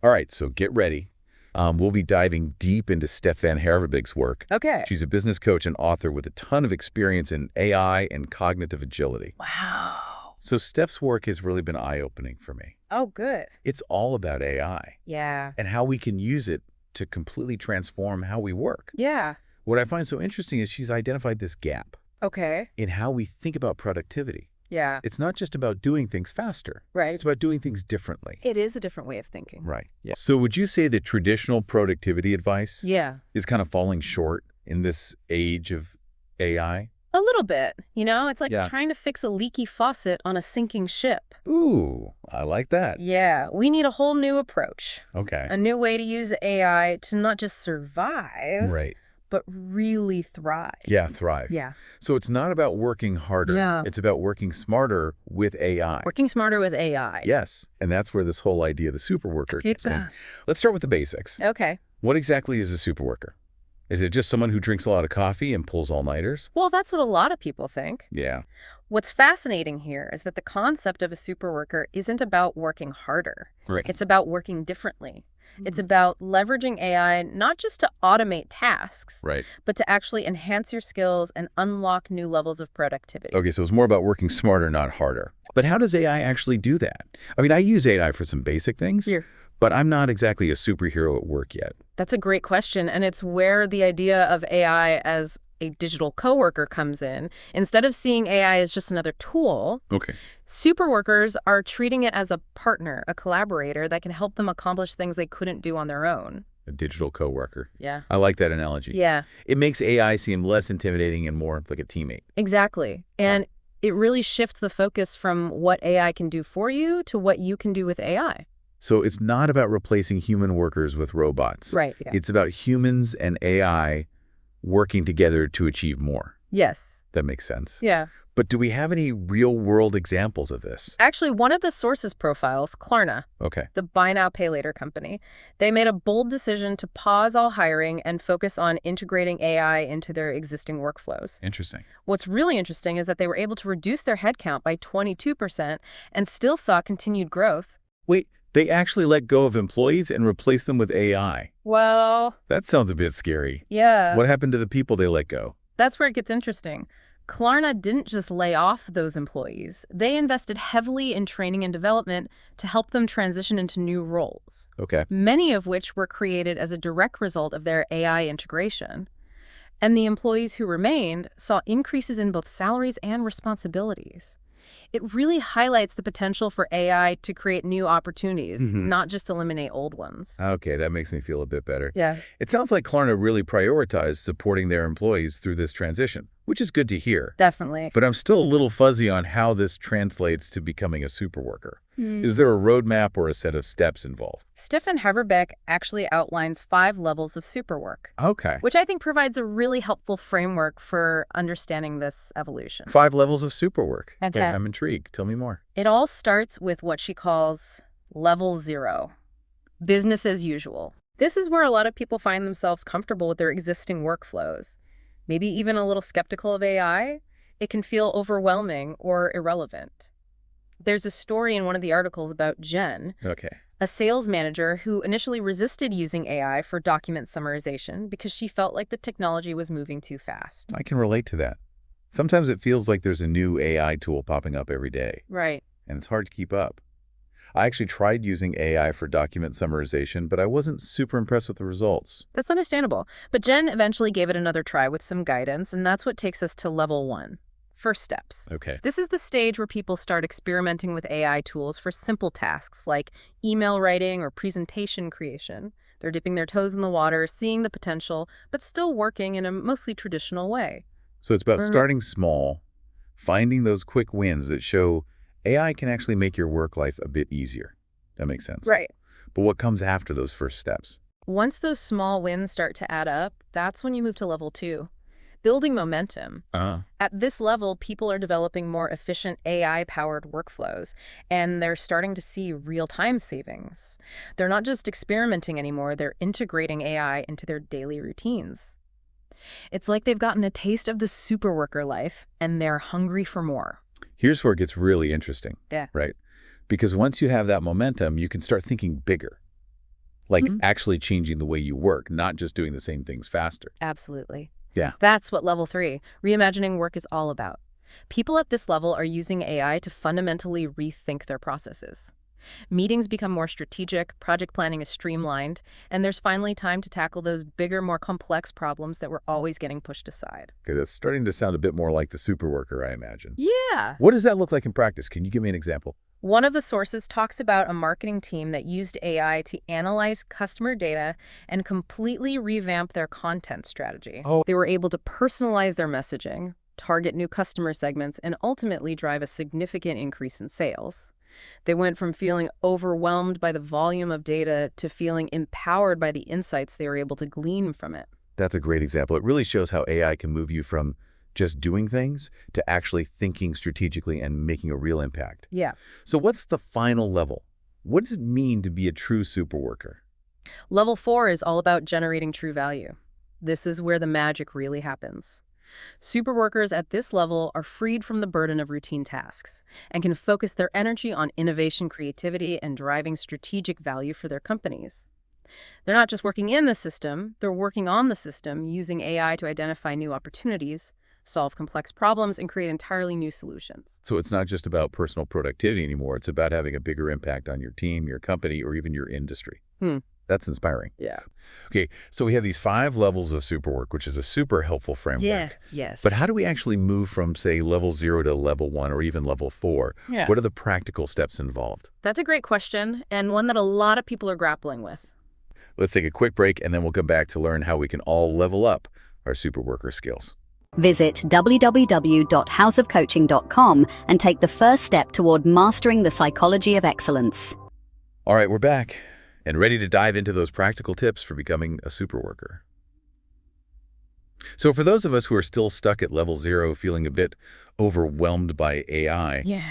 All right, so get ready. We'll be diving deep into Steff VanHaverbeke's work. Okay. She's a business coach and author with a ton of experience in AI and cognitive agility. Wow. So Steff's work has really been eye-opening for me. Oh, good. It's all about AI Yeah. and how we can use it to completely transform how we work. Yeah. What I find so interesting is she's identified this gap Okay. in how we think about productivity. Yeah. It's not just about doing things faster. Right. It's about doing things differently. It is a different way of thinking. Right. Yeah. So would you say that traditional productivity advice Yeah. is kind of falling short in this age of AI? A little bit. It's like Yeah. trying to fix a leaky faucet on a sinking ship. Ooh, I like that. Yeah. We need a whole new approach. Okay. A new way to use AI to not just survive, Right. but really thrive. Yeah, thrive. Yeah. So it's not about working harder. Yeah. It's about working smarter with AI. Working smarter with AI. Yes. And that's where this whole idea of the superworker Get comes in. that. Let's start with the basics. Okay. What exactly is a superworker? Is it just someone who drinks a lot of coffee and pulls all-nighters? Well, that's what a lot of people think. Yeah. What's fascinating here is that the concept of a superworker isn't about working harder. Right. It's about working differently. It's about leveraging AI not just to automate tasks, Right. but to actually enhance your skills and unlock new levels of productivity. Okay, so it's more about working smarter, not harder. But how does AI actually do that? I mean, I use AI for some basic things, Yeah. but I'm not exactly a superhero at work yet. That's a great question, and it's where the idea of AI as a digital coworker comes in. Instead of seeing AI as just another tool, Okay. superworkers are treating it as a partner, a collaborator that can help them accomplish things they couldn't do on their own. A digital coworker. Yeah. I like that analogy. Yeah, It makes AI seem less intimidating and more like a teammate. exactly. And it really shifts the focus from what AI can do for you to what you can do with AI. So it's not about replacing human workers with robots. Right. Yeah. It's about humans and AI working together to achieve more. Yes. That makes sense. Yeah. But do we have any real-world examples of this? Actually, one of the sources profiles, Klarna, Okay. the buy now, pay later company, they made a bold decision to pause all hiring and focus on integrating AI into their existing workflows. Interesting. What's really interesting is that they were able to reduce their headcount by 22% and still saw continued growth. Wait, they actually let go of employees and replaced them with AI. Well, That sounds a bit scary. yeah. What happened to the people they let go? That's where it gets interesting. Klarna didn't just lay off those employees. They invested heavily in training and development to help them transition into new roles, Okay. many of which were created as a direct result of their AI integration. And the employees who remained saw increases in both salaries and responsibilities. It really highlights the potential for AI to create new opportunities, not just eliminate old ones. Okay, that makes me feel a bit better. Yeah. It sounds like Klarna really prioritized supporting their employees through this transition, which is good to hear. Definitely. But I'm still a little fuzzy on how this translates to becoming a superworker. Is there a roadmap or a set of steps involved? Steff VanHaverbeke actually outlines 5 levels of superwork, Okay. which I think provides a really helpful framework for understanding this evolution. 5 levels of superwork. Okay. I'm intrigued. Tell me more. It all starts with what she calls level 0, business as usual. This is where a lot of people find themselves comfortable with their existing workflows, maybe even a little skeptical of AI. It can feel overwhelming or irrelevant. There's a story in one of the articles about Jen, Okay. a sales manager who initially resisted using AI for document summarization because she felt like the technology was moving too fast. I can relate to that. Sometimes it feels like there's a new AI tool popping up every day, Right. and it's hard to keep up. I actually tried using AI for document summarization, but I wasn't super impressed with the results. That's understandable. But Jen eventually gave it another try with some guidance, and that's what takes us to level 1. First steps. Okay. This is the stage where people start experimenting with AI tools for simple tasks like email writing or presentation creation. They're dipping their toes in the water, seeing the potential, but still working in a mostly traditional way. So it's about starting small, finding those quick wins that show AI can actually make your work life a bit easier. That makes sense. Right. But what comes after those first steps? Once those small wins start to add up, that's when you move to level 2. Building momentum. At this level, people are developing more efficient AI-powered workflows, and they're starting to see real-time savings. They're not just experimenting anymore, they're integrating AI into their daily routines. It's like they've gotten a taste of the superworker life, and they're hungry for more. Here's where it gets really interesting. Yeah. Right? Because once you have that momentum, you can start thinking bigger. like actually changing the way you work, not just doing the same things faster. Absolutely. Yeah. That's what level 3, reimagining work, is all about. People at this level are using AI to fundamentally rethink their processes. Meetings become more strategic, project planning is streamlined, and there's finally time to tackle those bigger, more complex problems that were always getting pushed aside. Okay, that's starting to sound a bit more like the Superworker, I imagine. Yeah. What does that look like in practice? Can you give me an example? One of the sources talks about a marketing team that used AI to analyze customer data and completely revamp their content strategy. Oh. They were able to personalize their messaging, target new customer segments, and ultimately drive a significant increase in sales. They went from feeling overwhelmed by the volume of data to feeling empowered by the insights they were able to glean from it. That's a great example. It really shows how AI can move you from just doing things to actually thinking strategically and making a real impact. Yeah. So what's the final level? What does it mean to be a true superworker? Level 4 is all about generating true value. This is where the magic really happens. Superworkers at this level are freed from the burden of routine tasks and can focus their energy on innovation, creativity, and driving strategic value for their companies. They're not just working in the system, they're working on the system, using AI to identify new opportunities, solve complex problems, and create entirely new solutions. So it's not just about personal productivity anymore. It's about having a bigger impact on your team, your company, or even your industry. That's inspiring. Yeah. Okay, so we have these 5 levels of superwork, which is a super helpful framework. Yeah. Yes. But how do we actually move from, say, level 0 to level 1 or even level 4? Yeah. What are the practical steps involved? That's a great question, and one that a lot of people are grappling with. Let's take a quick break, and then we'll come back to learn how we can all level up our superworker skills. Visit www.houseofcoaching.com and take the first step toward mastering the psychology of excellence. All right, we're back and ready to dive into those practical tips for becoming a superworker. So for those of us who are still stuck at level 0, feeling a bit overwhelmed by AI,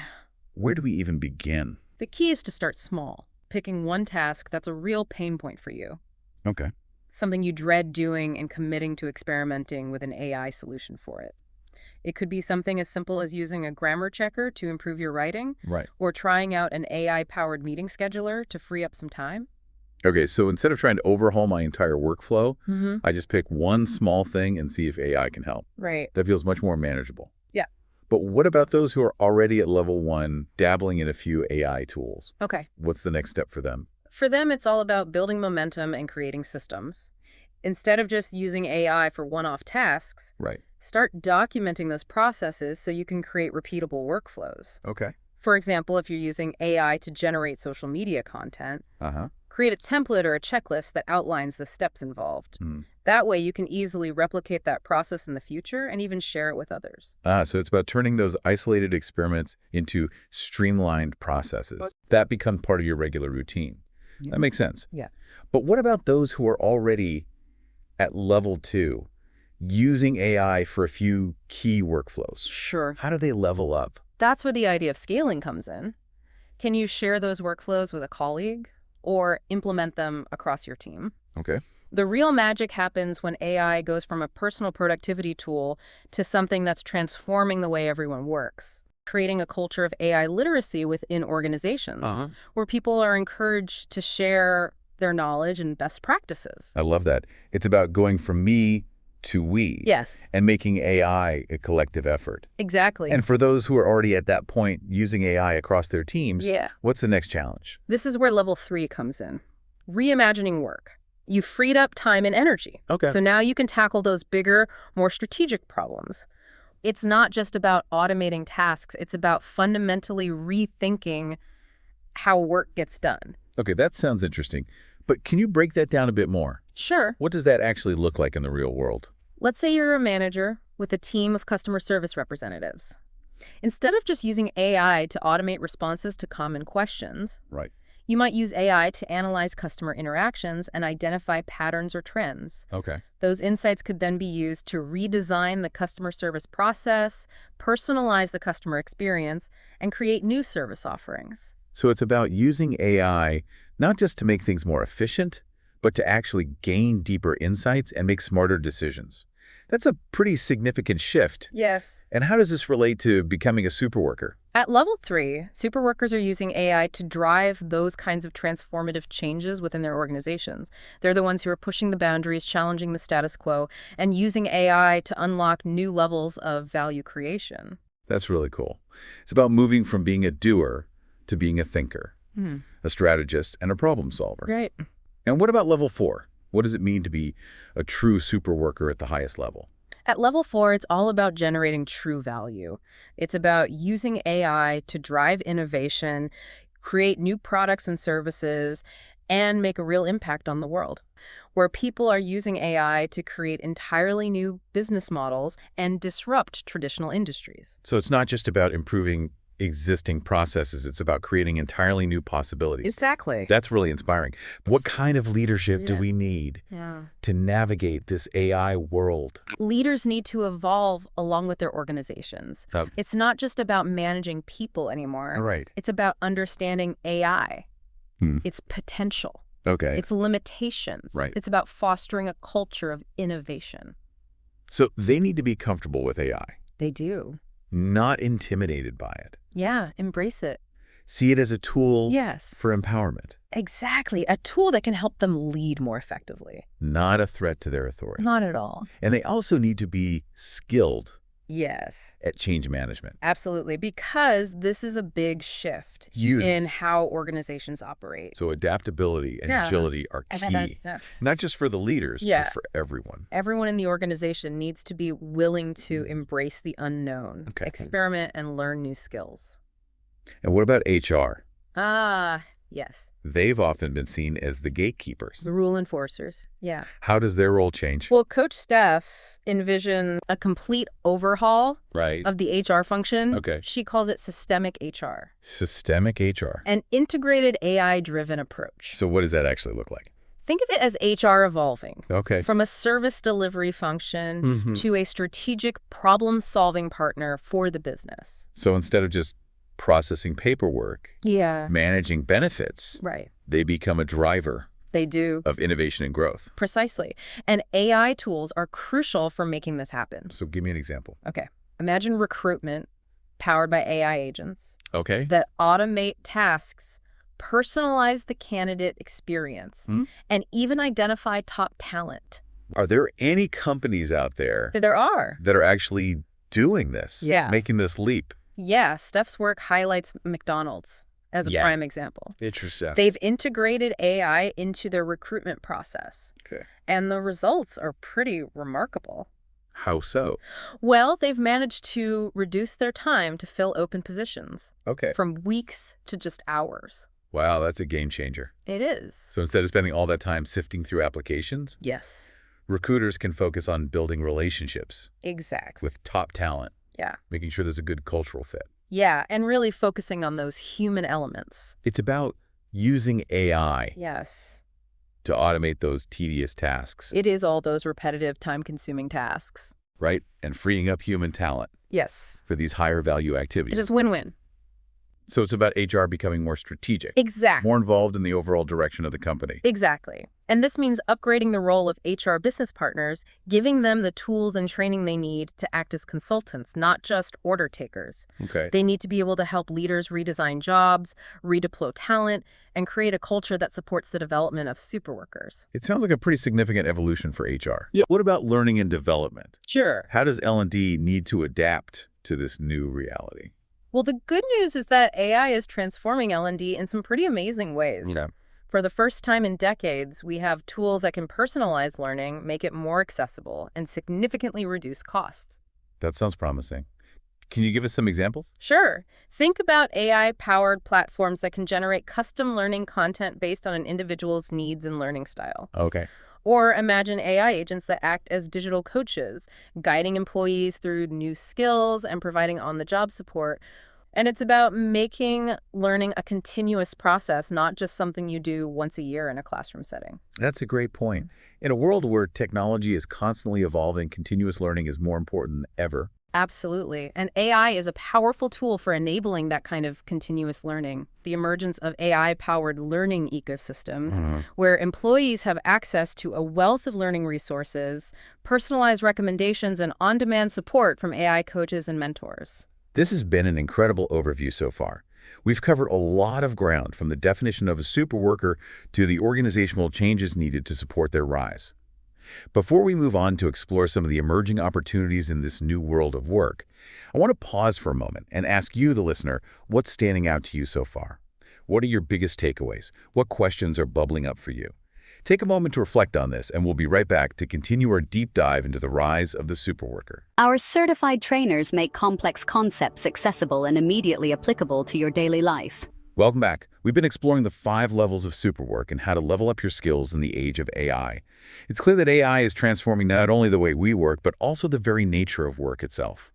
where do we even begin? The key is to start small, picking one task that's a real pain point for you. Okay. Something you dread doing and committing to experimenting with an AI solution for it. It could be something as simple as using a grammar checker to improve your writing, Right. or trying out an AI-powered meeting scheduler to free up some time. Okay, so instead of trying to overhaul my entire workflow, I just pick one small thing and see if AI can help. Right. That feels much more manageable. Yeah. But what about those who are already at level 1, dabbling in a few AI tools? Okay. What's the next step for them? For them, it's all about building momentum and creating systems. Instead of just using AI for one-off tasks, Right. start documenting those processes so you can create repeatable workflows. Okay. For example, if you're using AI to generate social media content, create a template or a checklist that outlines the steps involved. That way you can easily replicate that process in the future and even share it with others. So it's about turning those isolated experiments into streamlined processes that become part of your regular routine. Yeah. That makes sense. Yeah. But what about those who are already at level 2, using AI for a few key workflows? Sure. How do they level up? That's where the idea of scaling comes in. Can you share those workflows with a colleague or implement them across your team? Okay. The real magic happens when AI goes from a personal productivity tool to something that's transforming the way everyone works, creating a culture of AI literacy within organizations where people are encouraged to share their knowledge and best practices. I love that. It's about going from me to we. Yes. And making AI a collective effort. Exactly. And for those who are already at that point using AI across their teams, what's the next challenge? This is where level 3 comes in. Reimagining work. You freed up time and energy. Okay. So now you can tackle those bigger, more strategic problems. It's not just about automating tasks. It's about fundamentally rethinking how work gets done. Okay, that sounds interesting. But can you break that down a bit more? Sure. What does that actually look like in the real world? Let's say you're a manager with a team of customer service representatives. Instead of just using AI to automate responses to common questions, Right. you might use AI to analyze customer interactions and identify patterns or trends. Okay. Those insights could then be used to redesign the customer service process, personalize the customer experience, and create new service offerings. So it's about using AI not just to make things more efficient, but to actually gain deeper insights and make smarter decisions. That's a pretty significant shift. Yes. And how does this relate to becoming a superworker? At level 3, superworkers are using AI to drive those kinds of transformative changes within their organizations. They're the ones who are pushing the boundaries, challenging the status quo, and using AI to unlock new levels of value creation. That's really cool. It's about moving from being a doer to being a thinker, a strategist, and a problem solver. Right. And what about level 4? What does it mean to be a true superworker at the highest level? At level 4, it's all about generating true value. It's about using AI to drive innovation, create new products and services, and make a real impact on the world, where people are using AI to create entirely new business models and disrupt traditional industries. So it's not just about improving existing processes. It's about creating entirely new possibilities. Exactly. That's really inspiring. What kind of leadership do we need to navigate this AI world? Leaders need to evolve along with their organizations. It's not just about managing people anymore. Right. It's about understanding AI, its potential, its limitations. Right. It's about fostering a culture of innovation. So they need to be comfortable with AI. They do. Not intimidated by it. Yeah, embrace it. See it as a tool Yes. for empowerment. Exactly. A tool that can help them lead more effectively. Not a threat to their authority. Not at all. And they also need to be skilled Yes. at change management. Absolutely, because this is a big shift Huge. in how organizations operate. So adaptability and agility are key. Not just for the leaders, but for everyone. Everyone in the organization needs to be willing to embrace the unknown, experiment, and learn new skills. And what about HR? Yes. They've often been seen as the gatekeepers. The rule enforcers. Yeah. How does their role change? Well, Coach Steff envisioned a complete overhaul Right. of the HR function. Okay. She calls it systemic HR. Systemic HR. An integrated AI-driven approach. So what does that actually look like? Think of it as HR evolving. Okay. From a service delivery function to a strategic problem-solving partner for the business. So instead of just processing paperwork, managing benefits, they become a driver They do. of innovation and growth. Precisely. And AI tools are crucial for making this happen. So give me an example. Okay. Imagine recruitment powered by AI agents Okay. that automate tasks, personalize the candidate experience, and even identify top talent. Are there any companies out there There are. that are actually doing this? Yeah. Making this leap? Yeah, Steff's work highlights McDonald's as a prime example. Interesting. They've integrated AI into their recruitment process. Okay. And the results are pretty remarkable. How so? Well, they've managed to reduce their time to fill open positions Okay. from weeks to just hours. Wow, that's a game changer. It is. So instead of spending all that time sifting through applications, Yes, recruiters can focus on building relationships exactly. with top talent, Yeah. making sure there's a good cultural fit. Yeah, and really focusing on those human elements. It's about using AI Yes. to automate those tedious tasks, It is all those repetitive, time-consuming tasks. right? And freeing up human talent Yes. for these higher value It's activities. just win-win. So it's about HR becoming more strategic, Exactly. more involved in the overall direction of the company. Exactly. And this means upgrading the role of HR business partners, giving them the tools and training they need to act as consultants, not just order takers. Okay. They need to be able to help leaders redesign jobs, redeploy talent, and create a culture that supports the development of superworkers. It sounds like a pretty significant evolution for HR. Yeah. What about learning and development? Sure. How does L&D need to adapt to this new reality? Well, the good news is that AI is transforming L&D in some pretty amazing ways. Yeah. For the first time in decades, we have tools that can personalize learning, make it more accessible, and significantly reduce costs. That sounds promising. Can you give us some examples? Sure. Think about AI-powered platforms that can generate custom learning content based on an individual's needs and learning style. Okay. Or imagine AI agents that act as digital coaches, guiding employees through new skills and providing on-the-job support. And it's about making learning a continuous process, not just something you do once a year in a classroom setting. That's a great point. In a world where technology is constantly evolving, continuous learning is more important than ever. Absolutely. And AI is a powerful tool for enabling that kind of continuous learning. The emergence of AI-powered learning ecosystems, where employees have access to a wealth of learning resources, personalized recommendations, and on-demand support from AI coaches and mentors. This has been an incredible overview so far. We've covered a lot of ground, from the definition of a superworker to the organizational changes needed to support their rise. Before we move on to explore some of the emerging opportunities in this new world of work, I want to pause for a moment and ask you, the listener, what's standing out to you so far? What are your biggest takeaways? What questions are bubbling up for you? Take a moment to reflect on this, and we'll be right back to continue our deep dive into the rise of the superworker. Our certified trainers make complex concepts accessible and immediately applicable to your daily life. Welcome back. We've been exploring the 5 levels of superwork and how to level up your skills in the age of AI. It's clear that AI is transforming not only the way we work, but also the very nature of work itself.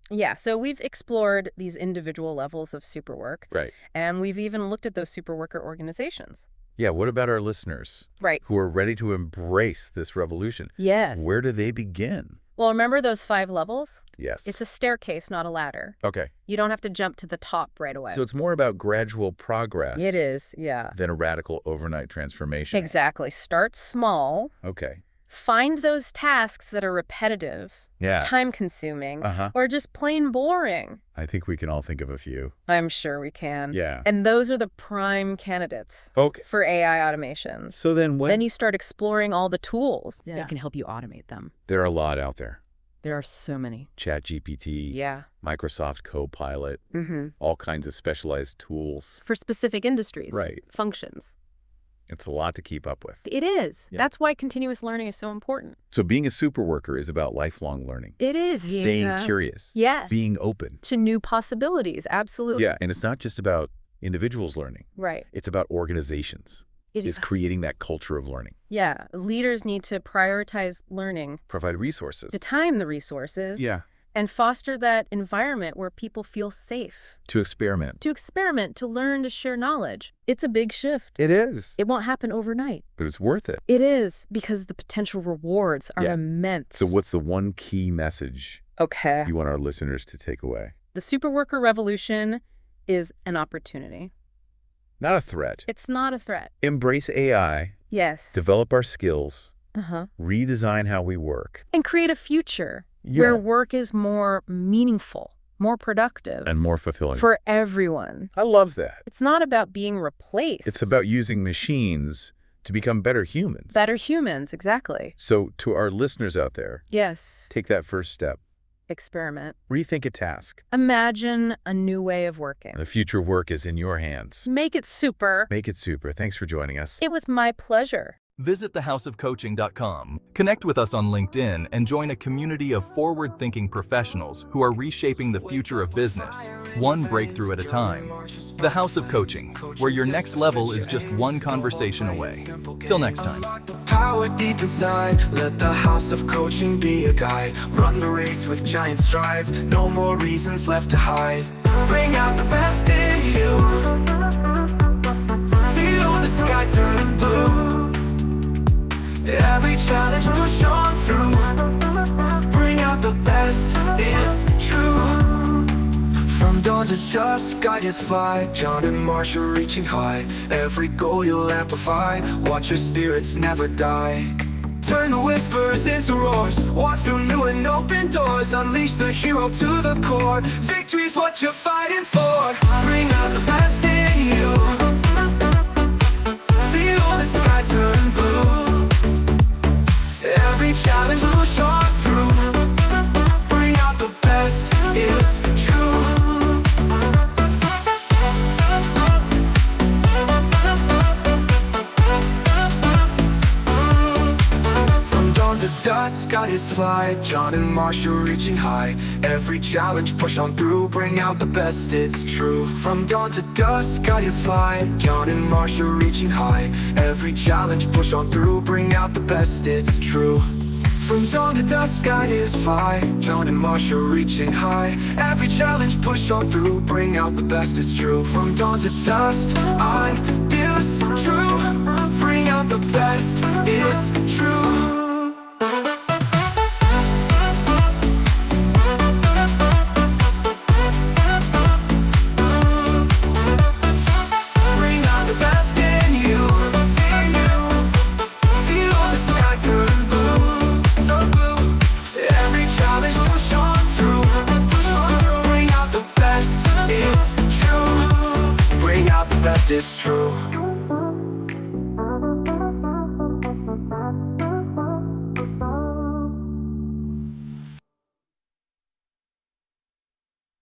Yeah, so we've explored these individual levels of superwork. Right. And we've even looked at those superworker organizations. Yeah, what about our listeners? Right. Who are ready to embrace this revolution? Yes. Where do they begin? Well, remember those 5 levels? Yes. It's a staircase, not a ladder. Okay. You don't have to jump to the top right away. So it's more about gradual progress. It is, yeah. Than a radical overnight transformation. Exactly. Start small. Okay. Find those tasks that are repetitive, Yeah. time-consuming, or just plain boring. I think we can all think of a few. I'm sure we can. Yeah. And those are the prime candidates for AI automations. So then Then you start exploring all the tools that can help you automate them. There are a lot out there. There are so many. ChatGPT, Yeah. Microsoft Copilot, Mm-hmm. all kinds of specialized tools. For specific industries. Right. Functions. It's a lot to keep up with. It is. Yeah. That's why continuous learning is so important. So being a superworker is about lifelong learning. It is. Staying curious. Yes. Being open. To new possibilities. Absolutely. Yeah, and it's not just about individuals learning. Right. It's about organizations. It's creating that culture of learning. Yeah. Leaders need to prioritize learning. Provide resources. To time the resources. Yeah. And foster that environment where people feel safe. To experiment. To experiment, to learn, to share knowledge. It's a big shift. It is. It won't happen overnight. But it's worth it. It is, because the potential rewards are immense. So what's the one key message you want our listeners to take away? The superworker revolution is an opportunity. Not a threat. It's not a threat. Embrace AI. Yes. Develop our skills. Redesign how we work. And create a future where work is more meaningful, more productive. And more fulfilling. For everyone. I love that. It's not about being replaced. It's about using machines to become better humans. Better humans, exactly. So to our listeners out there, yes, take that first step. Experiment. Rethink a task. Imagine a new way of working. The future work is in your hands. Make it super. Make it super. Thanks for joining us. It was my pleasure. Visit thehouseofcoaching.com. Connect with us on LinkedIn and join a community of forward-thinking professionals who are reshaping the future of business, one breakthrough at a time. The House of Coaching, where your next level is just one conversation away. Till next time. Power deep inside, let the House of Coaching be a guide. Run the race with giant strides, no more reasons left to hide. Bring out the best in you. Feel the sky turn blue. Every challenge push on through. Bring out the best, it's true. From dawn to dusk, ideas fly. John and Marsha reaching high. Every goal you'll amplify. Watch your spirits never die. Turn the whispers into roars. Walk through new and open doors. Unleash the hero to the core. Victory's what you're fighting for. Bring out the best in you. Feel the sky turn blue. Every challenge push on through. Bring out the best, it's true. From dawn to dusk, ideas fly. John and Marsha reaching high. Every challenge push on through. Bring out the best, it's true. From dawn to dusk, ideas fly. John and Marsha reaching high. Every challenge push on through. Bring out the best, it's true. From dawn to dusk, ideas fly. John and Marsha reaching high. Every challenge push on through. Bring out the best, it's true. From dawn to dusk, ideas true. Bring out the best, it's true.